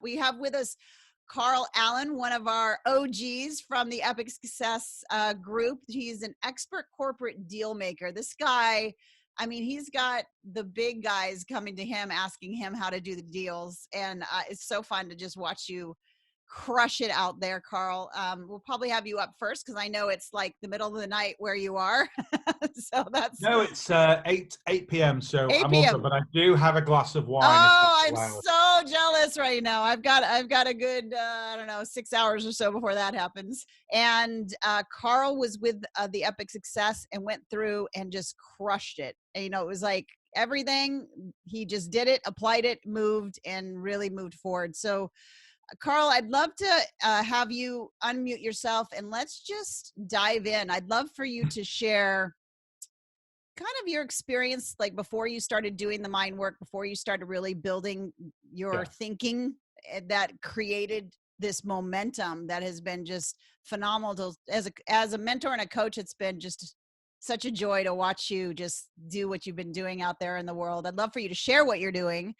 We have with us Carl Allen, one of our OGs from the Epic Success group. He's an expert corporate deal maker. This guy, I mean, he's got the big guys coming to him, asking him how to do the deals. And it's so fun to just watch you crush it out there, Carl. We'll probably have you up first because I know it's like the middle of the night where you are. So that's No, it's 8 p.m. So 8 I'm all good, p.m. but I do have a glass of wine if that's Oh, I'm allowed. so jealous right now. I've got a good, I don't know, 6 hours or so before that happens. And Carl was with the Epic Success and went through and just crushed it. And, you know, it was like everything. He just did it, applied it, moved, and really moved forward. So, Carl, I'd love to have you unmute yourself and let's just dive in. I'd love for you to share kind of your experience, like before you started doing the mind work, before you started really building your thinking that created this momentum that has been just phenomenal. As a mentor and a coach, it's been just such a joy to watch you just do what you've been doing out there in the world. I'd love for you to share what you're doing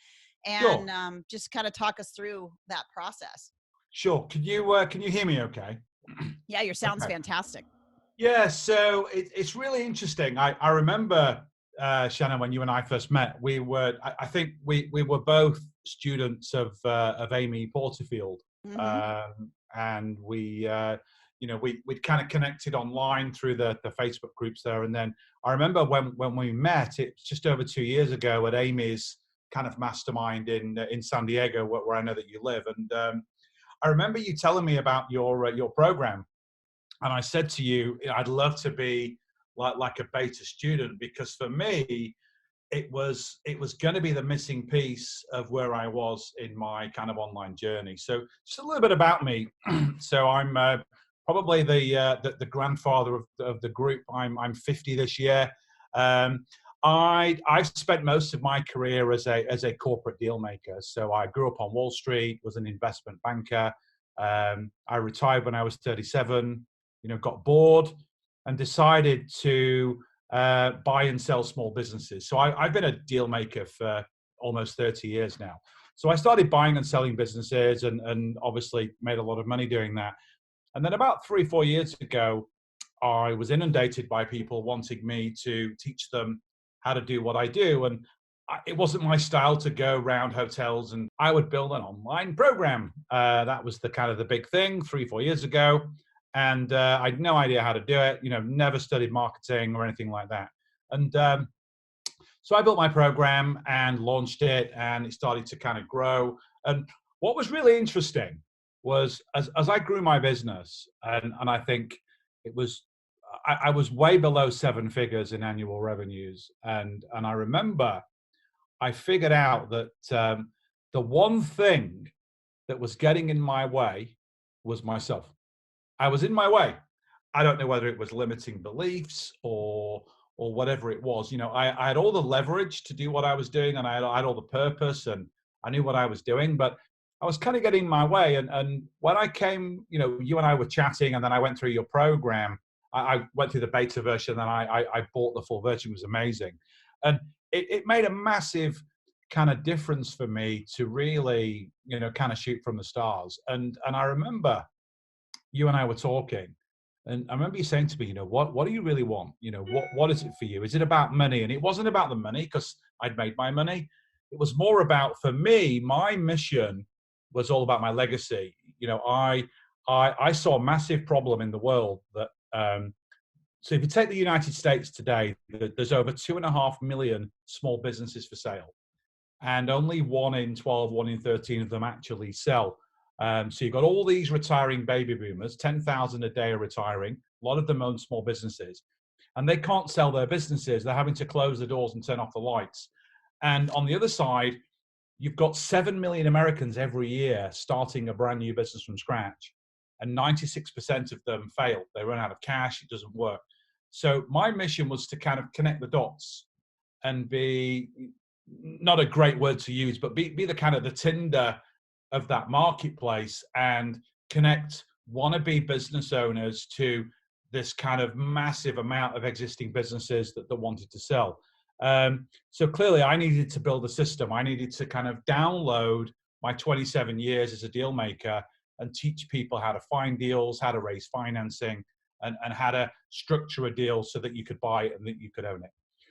and just kind of talk us through that process. Sure. Can you hear me okay? Yeah, your sound's fantastic. Yeah, so it's really interesting. I remember, Shannon, when you and I first met, I think we were both students of Amy Porterfield. And we'd kind of connected online through the Facebook groups there. And then I remember when we met, it's just over 2 years ago at Amy's kind of mastermind in San Diego, where I know that you live. And I remember you telling me about your program. And I said to you, I'd love to be like a beta student, because for me, it was going to be the missing piece of where I was in my kind of online journey. So just a little bit about me. So I'm probably the grandfather of the group. I'm 50 this year. I've spent most of my career as a corporate deal maker. So I grew up on Wall Street, was an investment banker. I retired when I was 37. Got bored and decided to buy and sell small businesses. So I've been a deal maker for almost 30 years now. So I started buying and selling businesses and obviously made a lot of money doing that. And then about 3-4 years ago, I was inundated by people wanting me to teach them how to do what I do. And it wasn't my style to go around hotels, and I would build an online program. That was the big thing 3-4 years ago. And I had no idea how to do it, never studied marketing or anything like that. And so I built my program and launched it, and it started to kind of grow. And what was really interesting was as I grew my business, and I think it was, I was way below 7 figures in annual revenues. And I remember I figured out that the one thing that was getting in my way was myself. I was in my way. I don't know whether it was limiting beliefs or whatever it was. I had all the leverage to do what I was doing, and I had all the purpose, and I knew what I was doing, but I was kind of getting in my way. And when I came, you and I were chatting, and then I went through your program. I went through the beta version, and I bought the full version. It was amazing. And it made a massive kind of difference for me to really, kind of shoot from the stars. And I remember you and I were talking, and I remember you saying to me, what do you really want? What is it for you? Is it about money? And it wasn't about the money, because I'd made my money. It was more about, for me, my mission was all about my legacy. I saw a massive problem in the world that, so if you take the United States today, there's over 2.5 million small businesses for sale, and only 1 in 12, 1 in 13 of them actually sell. So you've got all these retiring baby boomers, 10,000 a day are retiring. A lot of them own small businesses, and they can't sell their businesses. They're having to close the doors and turn off the lights. And on the other side, you've got 7 million Americans every year starting a brand new business from scratch, and 96% of them fail. They run out of cash. It doesn't work. So my mission was to kind of connect the dots and be, not a great word to use, but be the kind of the Tinder of that marketplace, and connect wannabe business owners to this kind of massive amount of existing businesses that wanted to sell. So clearly I needed to build a system. I needed to kind of download my 27 years as a deal maker and teach people how to find deals, how to raise financing, and how to structure a deal so that you could buy it and that you could own it.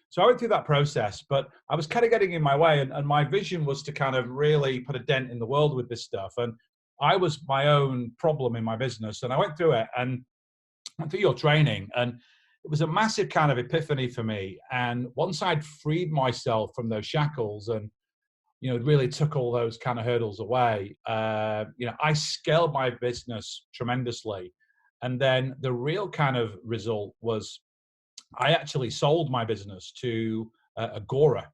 So I went through that process, but I was kind of getting in my way, and my vision was to kind of really put a dent in the world with this stuff. And I was my own problem in my business, and I went through it and went through your training, and it was a massive kind of epiphany for me. And once I'd freed myself from those shackles and really took all those kind of hurdles away, I scaled my business tremendously. And then the real kind of result was I actually sold my business to Agora,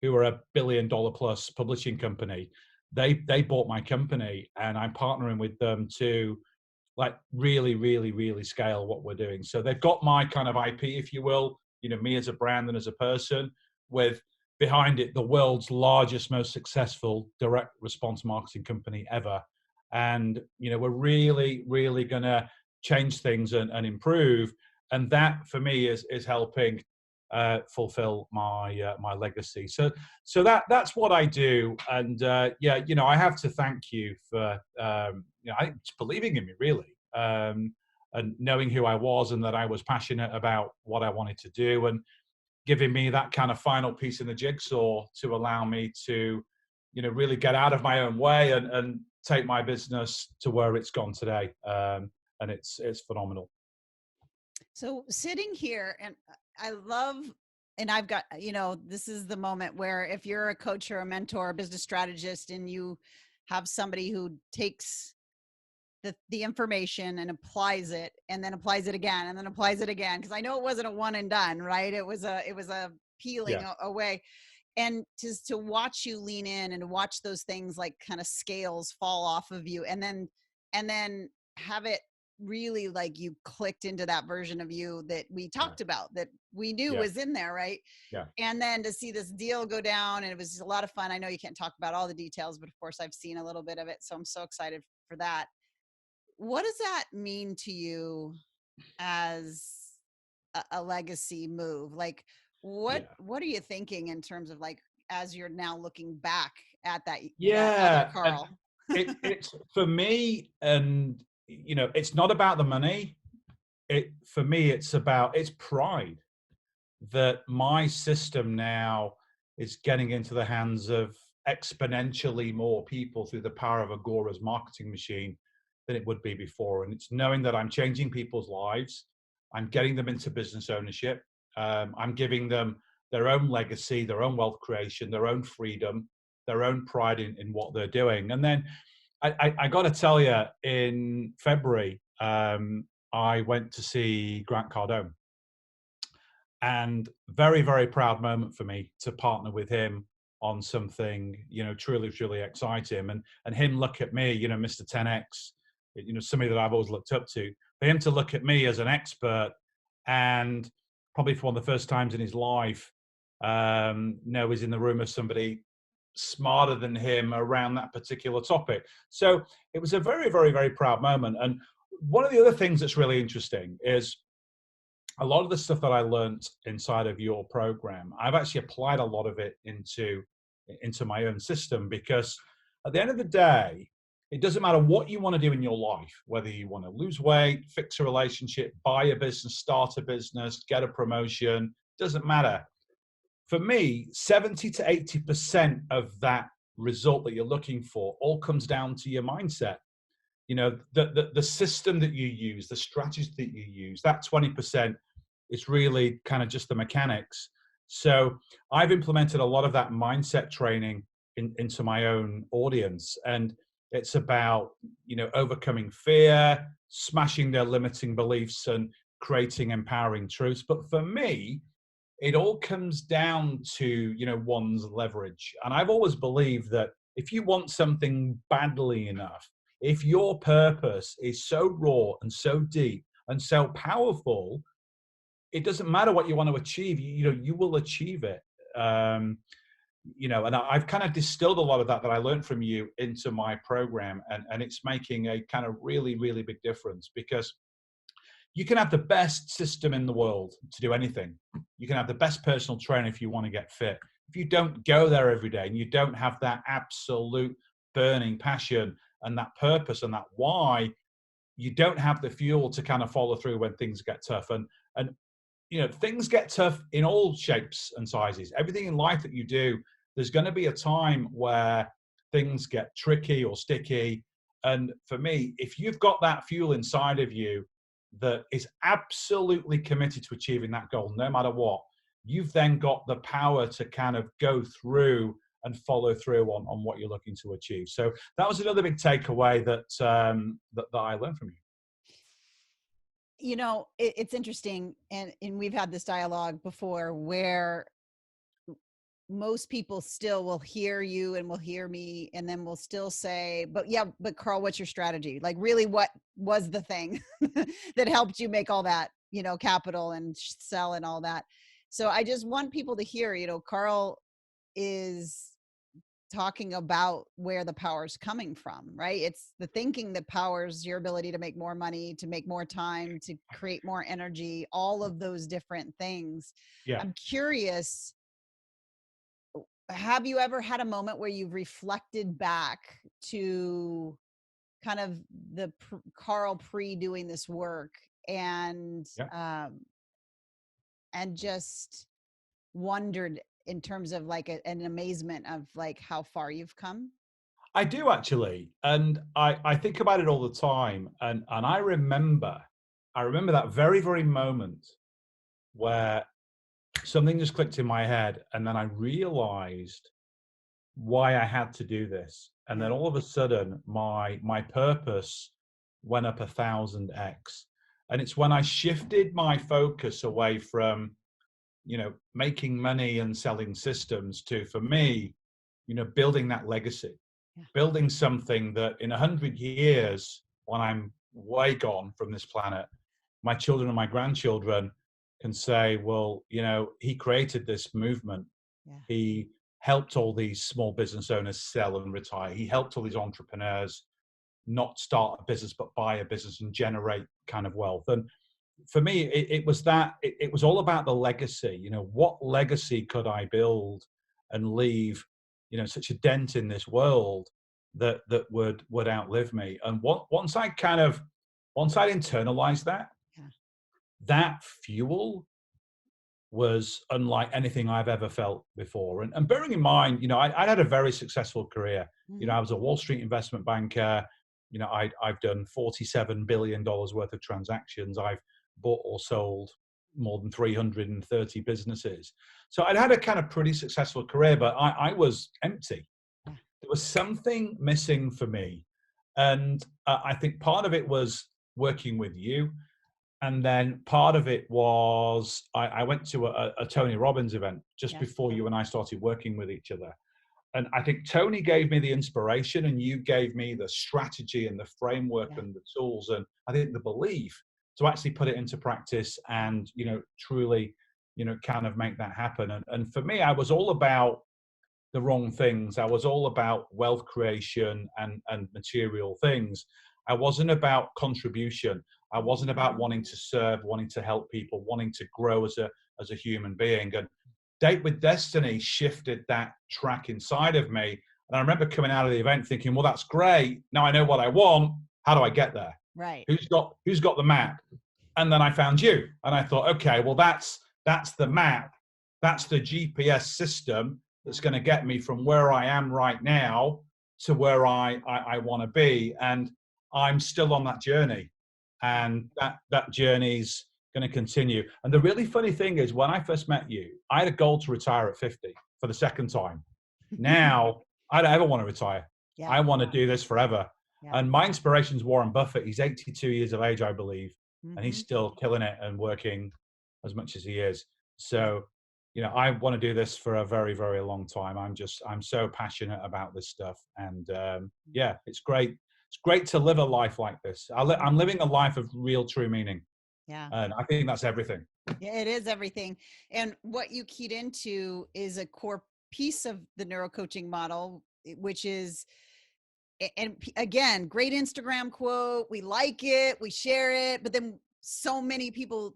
who are $1 billion plus publishing company. They bought my company, and I'm partnering with them to really scale what we're doing. So they've got my kind of IP, if you will, me as a brand and as a person, with behind it the world's largest, most successful direct response marketing company ever. And we're really gonna change things and improve. And that for me is helping fulfill my legacy. So that's what I do. And I have to thank you for believing in me, really, and knowing who I was and that I was passionate about what I wanted to do, and giving me that kind of final piece in the jigsaw to allow me to really get out of my own way and take my business to where it's gone today. And it's phenomenal. So sitting here, and I love, and I've got, this is the moment where if you're a coach or a mentor, a business strategist, and you have somebody who takes the information and applies it, and then applies it again, and then applies it again, because I know it wasn't a one and done, right? It was a peeling away. And to watch you lean in and watch those things like kind of scales fall off of you, and then have it really like you clicked into that version of you that we talked about, that we knew was in there, right? Yeah. And then to see this deal go down, and it was a lot of fun. I know you can't talk about all the details, but of course I've seen a little bit of it, so I'm so excited for that. What does that mean to you as a legacy move? Like, what are you thinking in terms of, like, as you're now looking back at that other Carl? It's for me, and it's not about the money. For me, it's pride that my system now is getting into the hands of exponentially more people through the power of Agora's marketing machine than it would be before. And it's knowing that I'm changing people's lives. I'm getting them into business ownership. I'm giving them their own legacy, their own wealth creation, their own freedom, their own pride in what they're doing. And then I got to tell you, in February, I went to see Grant Cardone. And very proud moment for me to partner with him on something, truly excite him, and him look at me, Mr. 10X, somebody that I've always looked up to. For him to look at me as an expert, and probably for one of the first times in his life, he's in the room of somebody smarter than him around that particular topic. So it was a very proud moment. And one of the other things that's really interesting is a lot of the stuff that I learned inside of your program, I've actually applied a lot of it into my own system, because at the end of the day, it doesn't matter what you want to do in your life, whether you want to lose weight, fix a relationship, buy a business, start a business, get a promotion, doesn't matter. For me, 70 to 80% of that result that you're looking for all comes down to your mindset. The system that you use, the strategies that you use, that 20% is really kind of just the mechanics. So I've implemented a lot of that mindset training into my own audience. And it's about, overcoming fear, smashing their limiting beliefs, and creating empowering truths. But for me, it all comes down to, one's leverage. And I've always believed that if you want something badly enough, if your purpose is so raw and so deep and so powerful, it doesn't matter what you want to achieve, you will achieve it. And I've kind of distilled a lot of that I learned from you into my program, and it's making a kind of really big difference, because you can have the best system in the world to do anything. You can have the best personal trainer if you want to get fit. If you don't go there every day and you don't have that absolute burning passion and that purpose and that why, you don't have the fuel to kind of follow through when things get tough. And things get tough in all shapes and sizes. Everything in life that you do, there's going to be a time where things get tricky or sticky. And for me, if you've got that fuel inside of you that is absolutely committed to achieving that goal, no matter what, you've then got the power to kind of go through and follow through on what you're looking to achieve. So that was another big takeaway that I learned from you. It's interesting, and we've had this dialogue before where most people still will hear you and will hear me and then will still say, but Carl, what's your strategy? Like, really, what was the thing that helped you make all that, capital and sell and all that? So I just want people to hear, Carl is talking about where the power is coming from, right? It's the thinking that powers your ability to make more money, to make more time, to create more energy, all of those different things. Yeah. I'm curious, have you ever had a moment where you've reflected back to kind of the Carl pre doing this work and just wondered in terms of like an amazement of like how far you've come? I do actually. And I think about it all the time. And I remember that very, very moment where something just clicked in my head. And then I realized why I had to do this. And then all of a sudden, my purpose went up 1,000x. And it's when I shifted my focus away from, making money and selling systems to, for me, building that legacy, building something that in 100 years, when I'm way gone from this planet, my children and my grandchildren can say, well, he created this movement. He helped all these small business owners sell and retire. He helped all these entrepreneurs not start a business, but buy a business and generate kind of wealth. And for me, it was that, it was all about the legacy. What legacy could I build and leave, such a dent in this world that would outlive me. And once I internalized that fuel was unlike anything I've ever felt before. And bearing in mind, I had a very successful career. I was a Wall Street investment banker. I've done $47 billion worth of transactions. I've bought or sold more than 330 businesses. So I'd had a kind of pretty successful career, but I was empty. There was something missing for me. And I think part of it was working with you. And then part of it was I went to a Tony Robbins event just before you and I started working with each other. And I think Tony gave me the inspiration and you gave me the strategy and the framework and the tools and I think the belief to actually put it into practice and, truly, kind of make that happen. And for me, I was all about the wrong things. I was all about wealth creation and material things. I wasn't about contribution. I wasn't about wanting to serve, wanting to help people, wanting to grow as a human being. And Date with Destiny shifted that track inside of me. And I remember coming out of the event thinking, well, that's great. Now I know what I want. How do I get there? Right. Who's got the map? And then I found you. And I thought, okay, well, that's the map. That's the GPS system that's going to get me from where I am right now to where I want to be. And I'm still on that journey. And that journey's going to continue. And the really funny thing is, when I first met you, I had a goal to retire at 50 for the second time. Now, I don't ever want to retire. I want to do this forever. And my inspiration is Warren Buffett. He's 82 years of age, I believe, and he's still killing it and working as much as he is. So, I want to do this for a very, very long time. I'm so passionate about this stuff. And it's great. It's great to live a life like this. I'm living a life of real, true meaning. Yeah. And I think that's everything. Yeah, it is everything. And what you keyed into is a core piece of the neurocoaching model, which is, and again, great Instagram quote. We like it, we share it, but then so many people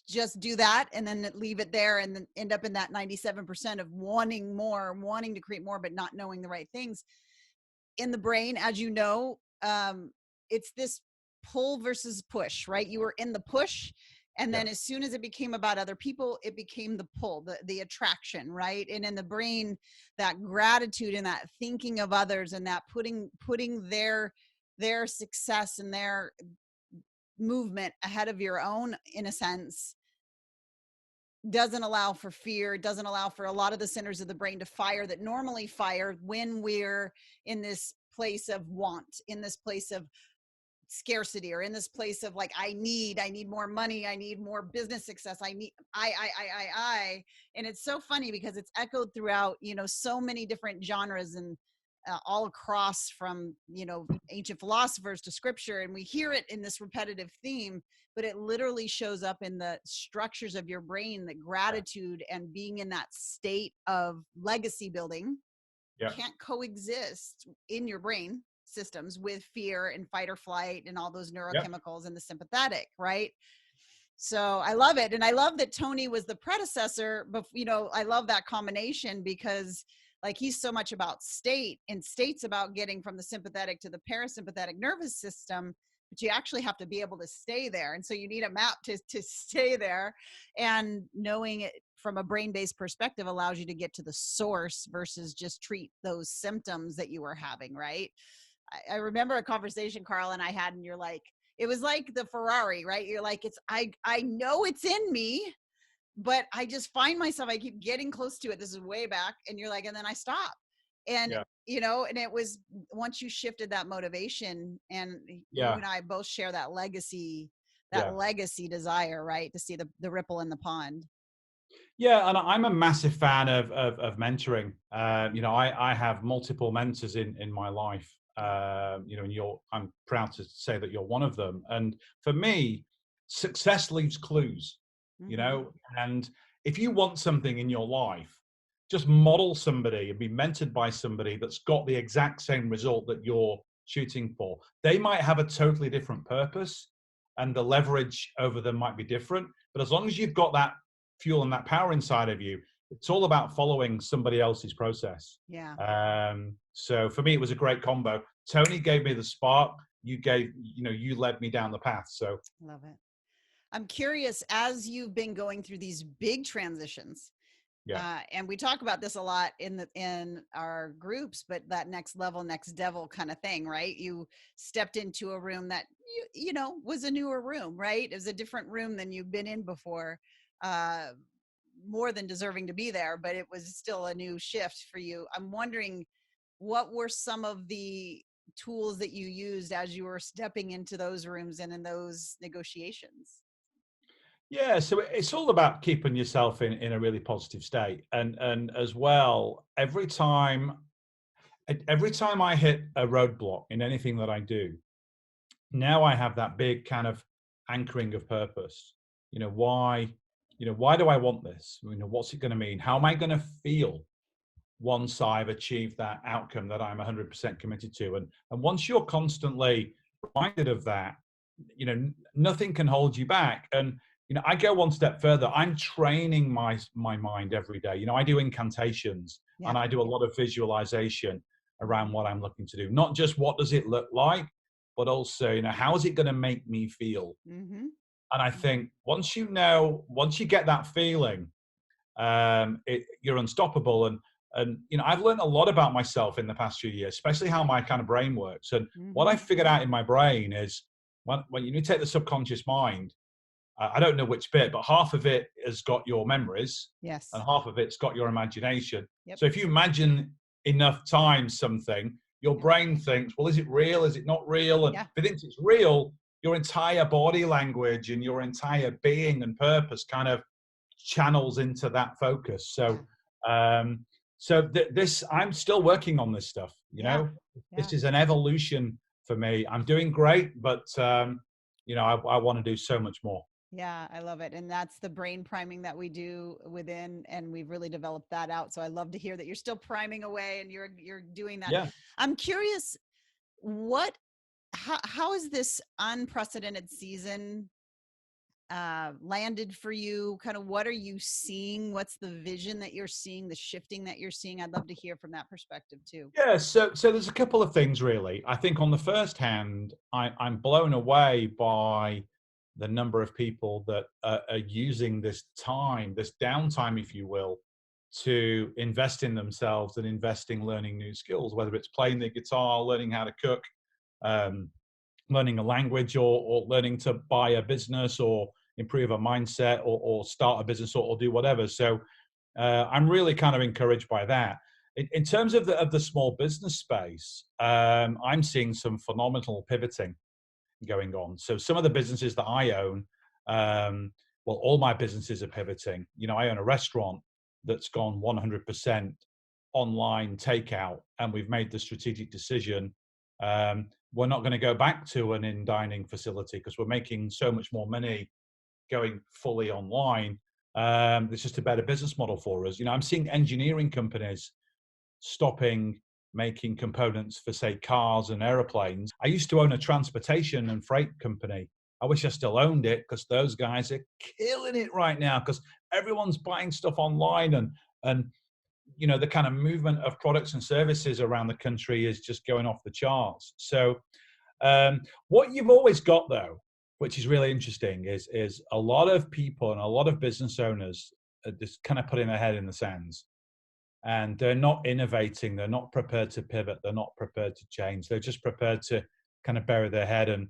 just do that and then leave it there and then end up in that 97% of wanting more, wanting to create more, but not knowing the right things. in the brain, as you know, it's this pull versus push, right? You were in the push, and Yeah. then as soon as it became about other people, it became the pull, the attraction, right? And in the brain, that gratitude and that thinking of others and that putting their success and their movement ahead of your own, in a sense, doesn't allow for fear, doesn't allow for a lot of the centers of the brain to fire that normally fire when we're in this place of want, in this place of scarcity, or in this place of like, I need more money, I need more business success, I need I. And it's so funny because it's echoed throughout, so many different genres, and all across, from ancient philosophers to scripture, and we hear it in this repetitive theme, but it literally shows up in the structures of your brain, that Yeah. gratitude and being in that state of legacy building Yeah. can't coexist in your brain systems with fear and fight or flight and all those Yeah. neurochemicals and the sympathetic, right? So I love it. And I love that Tony was the predecessor, but I love that combination, because like, he's so much about state, and state's about getting from the sympathetic to the parasympathetic nervous system, but you actually have to be able to stay there. And so you need a map to stay there, and knowing it from a brain-based perspective allows you to get to the source versus just treat those symptoms that you were having, right? I remember a conversation Carl and I had, and you're like, it was like the Ferrari, right? You're like, I know it's in me, but I just find myself, I keep getting close to it. This is way back. And you're like, and then I stop. And, Yeah. and it was once you shifted that motivation, and you Yeah. and I both share that legacy, Yeah. desire, right? To see the ripple in the pond. Yeah, and I'm a massive fan of mentoring. I have multiple mentors in my life. And I'm proud to say that you're one of them. And for me, success leaves clues. Mm-hmm. And if you want something in your life, just model somebody and be mentored by somebody that's got the exact same result that you're shooting for. They might have a totally different purpose, and the leverage over them might be different. But as long as you've got that fuel and that power inside of you, it's all about following somebody else's process. Yeah. So for me, it was a great combo. Tony gave me the spark. You led me down the path. So Love it. I'm curious, as you've been going through these big transitions, yeah, and we talk about this a lot in our groups, but that next level, next devil kind of thing, right? You stepped into a room that was a newer room, right? It was a different room than you've been in before, uh, more than deserving to be there, but it was still a new shift for you. I'm wondering, what were some of the tools that you used as you were stepping into those rooms and in those negotiations? yeah. So it's all about keeping yourself in a really positive state, and as well, every time I hit a roadblock in anything that I do, now I have that big kind of anchoring of purpose. Why do I want this? What's it going to mean? How am I going to feel once I've achieved that outcome that I'm 100% committed to? And once you're constantly reminded of that, nothing can hold you back. And I go one step further. I'm training my mind every day. I do incantations, Yeah. and I do a lot of visualization around what I'm looking to do. Not just what does it look like, but also, how is it going to make me feel? Mm-hmm. And I think once you get that feeling, you're unstoppable. And I've learned a lot about myself in the past few years, especially how my kind of brain works. And what Mm-hmm. I figured out in my brain is when you take the subconscious mind, I don't know which bit, but half of it has got your memories, and Yes. half of it's got your imagination. Yep. So if you imagine enough times something, your brain thinks, well, is it real? Is it not real? And Yeah. if it thinks it's real, your entire body language and your entire being and purpose kind of channels into that focus. So, this I'm still working on this stuff. Yeah. This Yeah. is an evolution for me. I'm doing great, but I want to do so much more. Yeah, I love it. And that's the brain priming that we do within, and we've really developed that out. So I love to hear that you're still priming away and you're doing that. Yeah. I'm curious, how is this unprecedented season landed for you? Kind of what are you seeing? What's the vision that you're seeing, the shifting that you're seeing? I'd love to hear from that perspective too. Yeah, so there's a couple of things really. I think on the first hand, I'm blown away by the number of people that are using this time, this downtime, if you will, to invest in themselves and invest in learning new skills, whether it's playing the guitar, learning how to cook, um, learning a language, or learning to buy a business or improve a mindset or start a business or do whatever. So I'm really kind of encouraged by that. In terms of the small business space, I'm seeing some phenomenal pivoting going on. So some of the businesses that I own, well, all my businesses are pivoting. You know, I own a restaurant that's gone 100% online takeout, and we've made the strategic decision. We're not going to go back to an in dining facility because we're making so much more money going fully online. It's just a better business model for us. You know, I'm seeing engineering companies stopping making components for, say, cars and airplanes. I used to own a transportation and freight company. I wish I still owned it because those guys are killing it right now because everyone's buying stuff online and you know the kind of movement of products and services around the country is just going off the charts. So what you've always got though, which is really interesting, is a lot of people and a lot of business owners are just kind of putting their head in the sands, and they're not innovating. They're not prepared to pivot. They're not prepared to change. They're just prepared to kind of bury their head and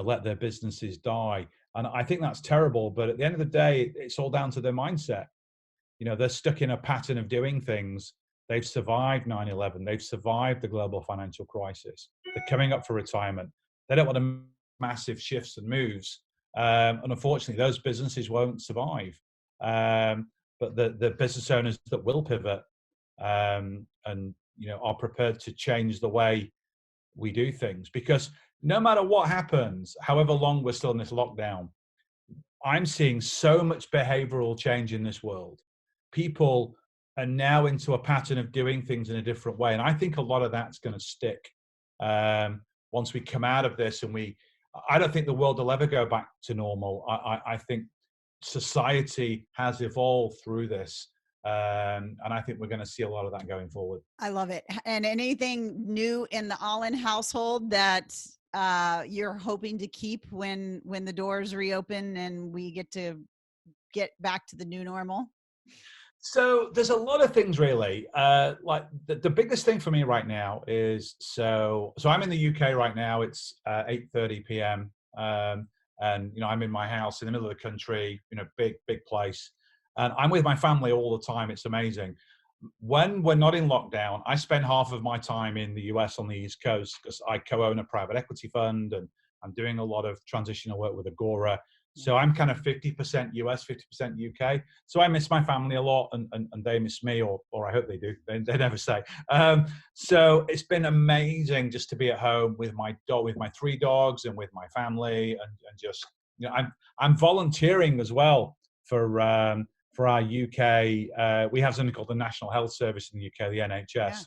let their businesses die. And I think that's terrible. But at the end of the day, it's all down to their mindset. They're stuck in a pattern of doing things. They've survived 9/11. They've survived the global financial crisis. They're coming up for retirement. They don't want massive shifts and moves. And unfortunately, those businesses won't survive. But the business owners that will pivot and are prepared to change the way we do things, because no matter what happens, however long we're still in this lockdown, I'm seeing so much behavioral change in this world. People are now into a pattern of doing things in a different way. And I think a lot of that's going to stick once we come out of this. I don't think the world will ever go back to normal. I think society has evolved through this. And I think we're going to see a lot of that going forward. I love it. And anything new in the Allen household that you're hoping to keep when the doors reopen and we get back to the new normal? So there's a lot of things really. Like the biggest thing for me right now is so I'm in the UK right now. It's 8:30 p.m. And I'm in my house in the middle of the country. Big place, and I'm with my family all the time. It's amazing. When we're not in lockdown, I spend half of my time in the US on the East Coast because I co-own a private equity fund and I'm doing a lot of transitional work with Agora. So I'm kind of 50% US, 50% UK. So I miss my family a lot, and they miss me, or I hope they do. They never say. So it's been amazing just to be at home with my dog, with my 3 dogs, and with my family, and just I'm volunteering as well for our UK. We have something called the National Health Service in the UK, the NHS,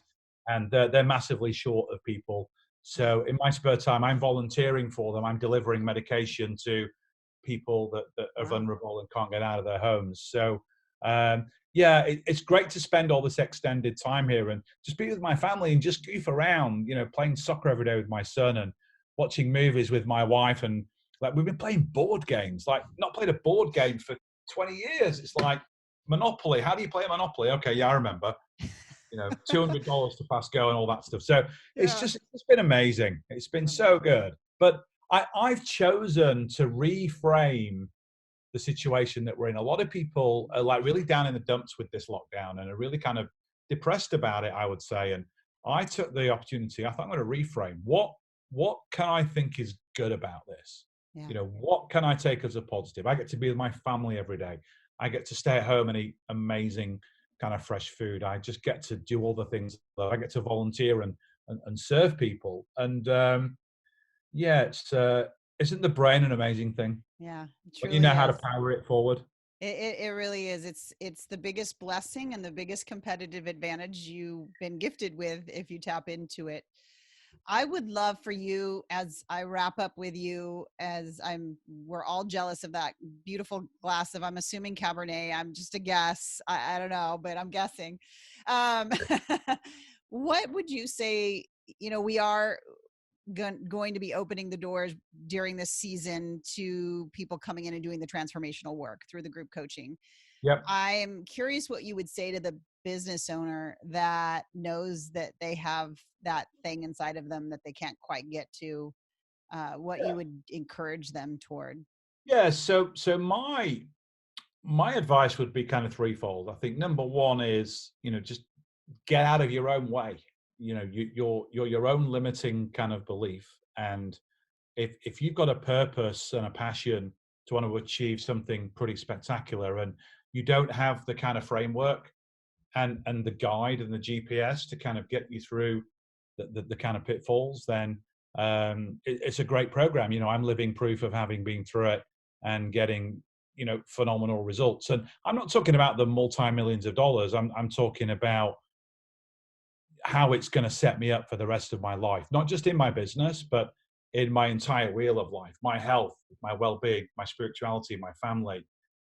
and they're massively short of people. So in my spare time, I'm volunteering for them. I'm delivering medication to people that are vulnerable and can't get out of their homes. So it's great to spend all this extended time here and just be with my family and just goof around, playing soccer every day with my son and watching movies with my wife. And like, we've been playing board games, like not played a board game for 20 years. It's like Monopoly. How do you play Monopoly? Okay, yeah, I remember. $200 to pass go and all that stuff. So it's been amazing. It's been so good. But I've chosen to reframe the situation that we're in. A lot of people are like really down in the dumps with this lockdown and are really kind of depressed about it, I would say. And I took the opportunity. I thought, I'm going to reframe. What can I think is good about this? Yeah. What can I take as a positive? I get to be with my family every day. I get to stay at home and eat amazing kind of fresh food. I just get to do all the things. I get to volunteer and serve people. And isn't the brain an amazing thing? Yeah, it But you truly know how to is. power it forward. It really is. It's the biggest blessing and the biggest competitive advantage you've been gifted with if you tap into it. I would love for you, as I wrap up with you, we're all jealous of that beautiful glass of, I'm assuming Cabernet. I'm just a guess. I don't know, but I'm guessing. Um, what would you say? We are going to be opening the doors during this season to people coming in and doing the transformational work through the group coaching. Yep. I'm curious what you would say to the business owner that knows that they have that thing inside of them that they can't quite get to, what you would encourage them toward. Yeah. So my advice would be kind of threefold. I think number one is, just get out of your own way. You're your own limiting kind of belief. And if you've got a purpose and a passion to want to achieve something pretty spectacular, and you don't have the kind of framework and the guide and the GPS to kind of get you through the kind of pitfalls, then it's a great program. I'm living proof of having been through it and getting phenomenal results. And I'm not talking about the multi-millions of dollars. I'm talking about how it's going to set me up for the rest of my life, not just in my business, but in my entire wheel of life, my health, my well-being, my spirituality, my family,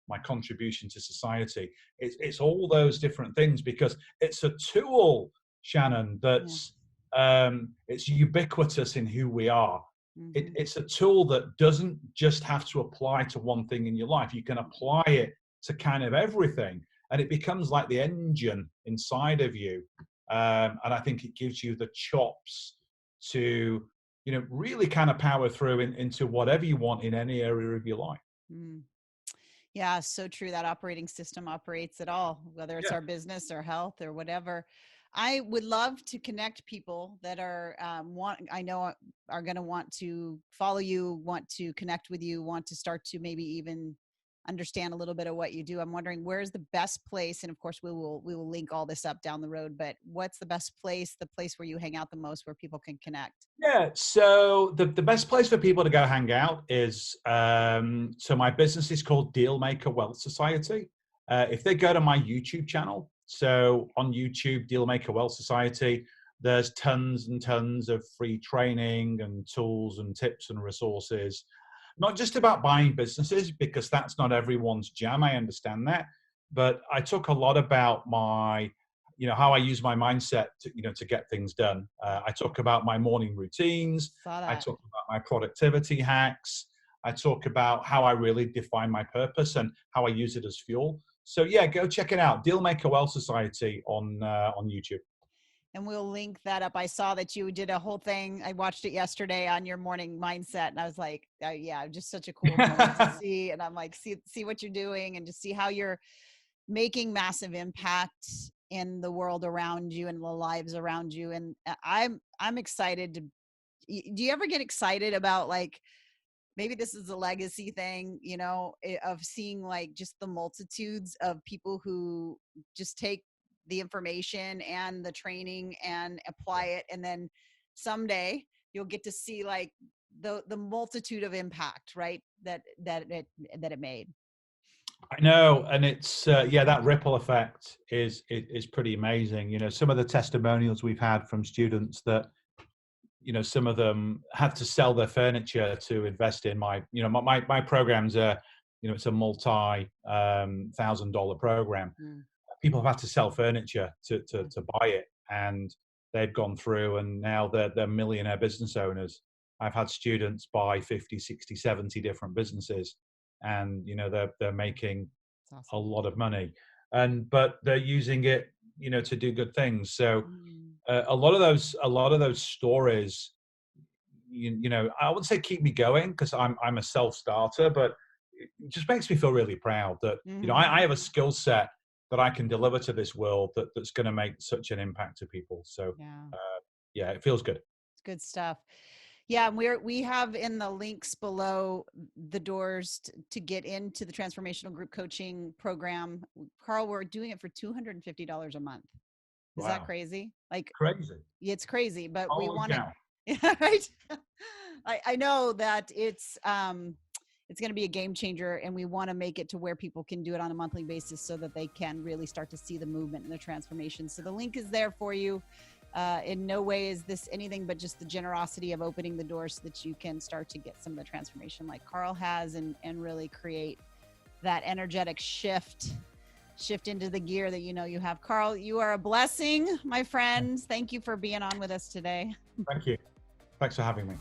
my contribution to society. It's all those different things, because it's a tool, Shannon, that's it's ubiquitous in who we are. Mm-hmm. It's a tool that doesn't just have to apply to one thing in your life. You can apply it to kind of everything, and it becomes like the engine inside of you. And I think it gives you the chops to, really kind of power through into whatever you want in any area of your life. Mm. Yeah, so true. That operating system operates it all, whether it's Yeah. our business or health or whatever. I would love to connect people that are I know are going to want to follow you, want to connect with you, want to start to maybe even understand a little bit of what you do. I'm wondering, where's the best place, and of course we will link all this up down the road, but what's the best place, the place where you hang out the most, where people can connect? Yeah. So the best place for people to go hang out is, so my business is called Dealmaker Wealth Society. If they go to my YouTube channel, so on YouTube, Dealmaker Wealth Society, there's tons and tons of free training and tools and tips and resources, not just about buying businesses, because that's not everyone's jam. I understand that. But I talk a lot about how I use my mindset to get things done. I talk about my morning routines. Saw I that. talk about my productivity hacks. I talk about how I really define my purpose and how I use it as fuel. So yeah, go check it out. Dealmaker Wealth Society on YouTube. And we'll link that up. I saw that you did a whole thing. I watched it yesterday on your morning mindset, and I was like, yeah, just such a cool thing to see. And I'm like, see what you're doing, and to see how you're making massive impact in the world around you and the lives around you. And I'm excited to. Do you ever get excited about, like, maybe this is a legacy thing, of seeing like just the multitudes of people who just take the information and the training and apply it, and then someday you'll get to see like the multitude of impact, right, that it made. I know, and it's that ripple effect is pretty amazing. Some of the testimonials we've had from students that some of them had to sell their furniture to invest in my programs are, it's a multi $1,000 program. Mm. People have had to sell furniture to buy it, and they've gone through, and now they're millionaire business owners. I've had students buy 50, 60, 70 different businesses, and they're making a Awesome. lot of money, but they're using it to do good things. So Mm. a lot of those stories, I wouldn't say keep me going, because I'm a self-starter, but it just makes me feel really proud that I Mm-hmm. have a skill set that I can deliver to this world that's going to make such an impact to people. So Yeah. yeah, it feels good. It's good stuff. Yeah, and we have in the links below the doors to get into the transformational group coaching program. Carl, we're doing it for $250 a month. Is that Wow, crazy? Like, crazy. it's crazy, but we Holy want to. cow. Yeah, right. I know that it's going to be a game changer, and we want to make it to where people can do it on a monthly basis so that they can really start to see the movement and the transformation. So the link is there for you. In no way is this anything but just the generosity of opening the door so that you can start to get some of the transformation like Carl has, and really create that energetic shift into the gear that you have. Carl, you are a blessing, my friend. Thank you for being on with us today. Thank you. Thanks for having me.